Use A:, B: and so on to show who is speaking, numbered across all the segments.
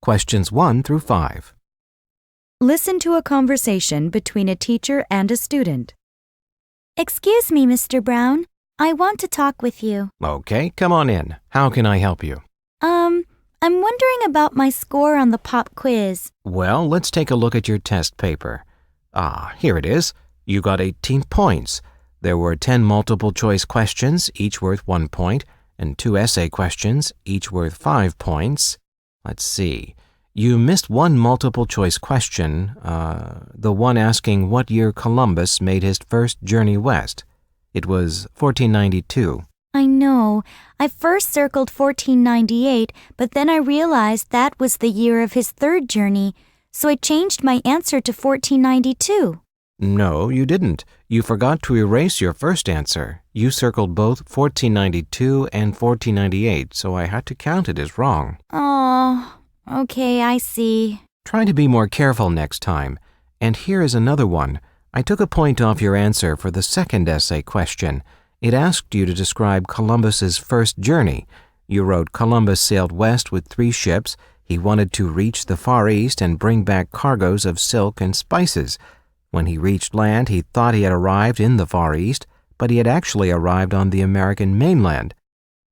A: Questions 1 through 5.
B: Listen to a conversation between a teacher and a student.
C: Excuse me, Mr. Brown. I want to talk with you.
A: Okay, come on in. How can I help you?
C: I'm wondering about my score on the pop quiz.
A: Well, let's take a look at your test paper. Here it is. You got 18 points. There were 10 multiple-choice questions, each worth 1 point, and 2 essay questions, each worth 5 points. Let's see. You missed one multiple-choice question, the one asking what year Columbus made his first journey west. It was 1492.
C: I know. I first circled 1498, but then I realized that was the year of his third journey, so I changed my answer to 1492.
A: No, you didn't. You forgot to erase your first answer. You circled both 1492 and 1498, so I had to count it as wrong.
C: Oh, okay, I see.
A: Try to be more careful next time. And here is another one. I took a point off your answer for the second essay question. It asked you to describe Columbus's first journey. You wrote Columbus sailed west with 3 ships. He wanted to reach the Far East and bring back cargoes of silk and spices. When he reached land, he thought he had arrived in the Far East, but he had actually arrived on the American mainland.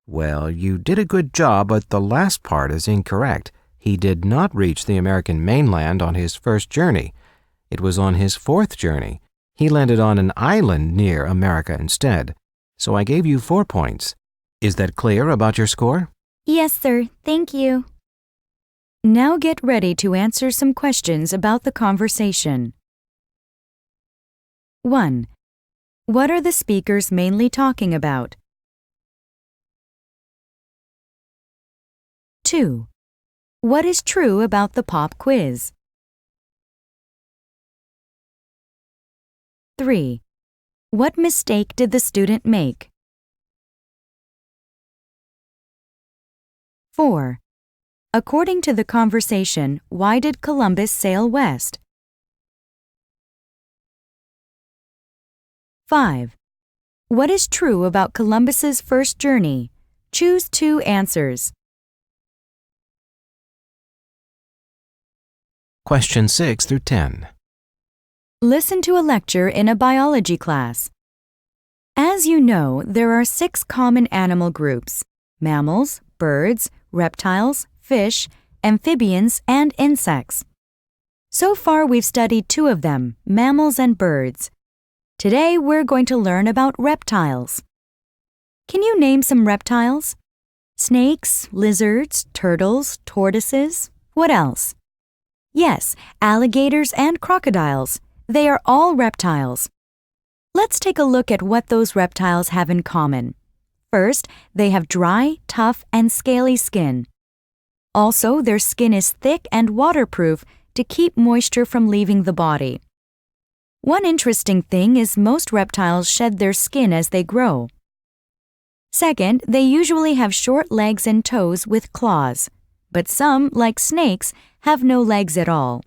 A: Well, you did a good job, but the last part is incorrect. He did not reach the American mainland on his first journey. It was on his 4th journey. He landed on an island near America instead. So I gave you 4 points. Is that clear about your score?
C: Yes, sir. Thank you.
B: Now get ready to answer some questions about the conversation. 1. What are the speakers mainly talking about? 2. What is true about the pop quiz? 3. What mistake did the student make? 4. According to the conversation, why did Columbus sail west? 5. What is true about Columbus's first journey? Choose 2 answers.
A: Questions 6 through 10.
B: Listen to a lecture in a biology class. As you know, there are 6 common animal groups: mammals, birds, reptiles, fish, amphibians, and insects. So far, we've studied 2 of them, mammals and birds. Today, we're going to learn about reptiles. Can you name some reptiles? Snakes, lizards, turtles, tortoises. What else? Yes, alligators and crocodiles. They are all reptiles. Let's take a look at what those reptiles have in common. First, they have dry, tough, and scaly skin. Also, their skin is thick and waterproof to keep moisture from leaving the body. One interesting thing is most reptiles shed their skin as they grow. Second, they usually have short legs and toes with claws, but some, like snakes, have no legs at all.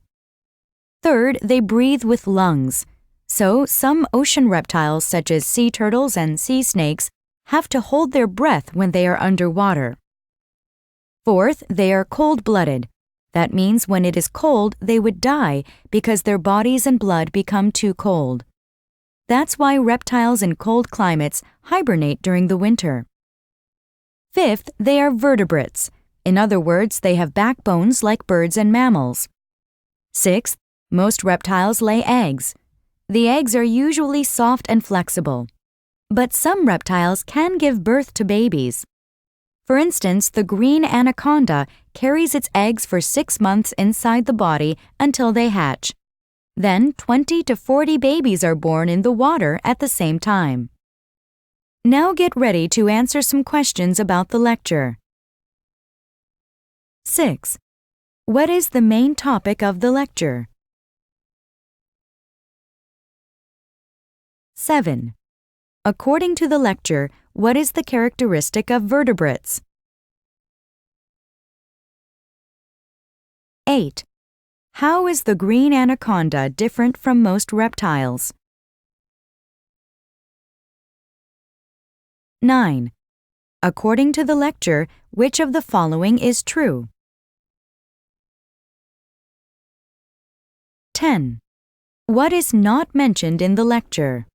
B: Third, they breathe with lungs. So, some ocean reptiles such as sea turtles and sea snakes have to hold their breath when they are underwater. Fourth, they are cold-blooded. That means when it is cold, they would die because their bodies and blood become too cold. That's why reptiles in cold climates hibernate during the winter. Fifth, they are vertebrates. In other words, they have backbones like birds and mammals. Sixth, most reptiles lay eggs. The eggs are usually soft and flexible. But some reptiles can give birth to babies. For instance, the green anaconda carries its eggs for 6 months inside the body until they hatch. Then 20 to 40 babies are born in the water at the same time. Now get ready to answer some questions about the lecture. 6. What is the main topic of the lecture? 7. According to the lecture, what is the characteristic of vertebrates? 8. How is the green anaconda different from most reptiles? 9. According to the lecture, which of the following is true? 10. What is not mentioned in the lecture?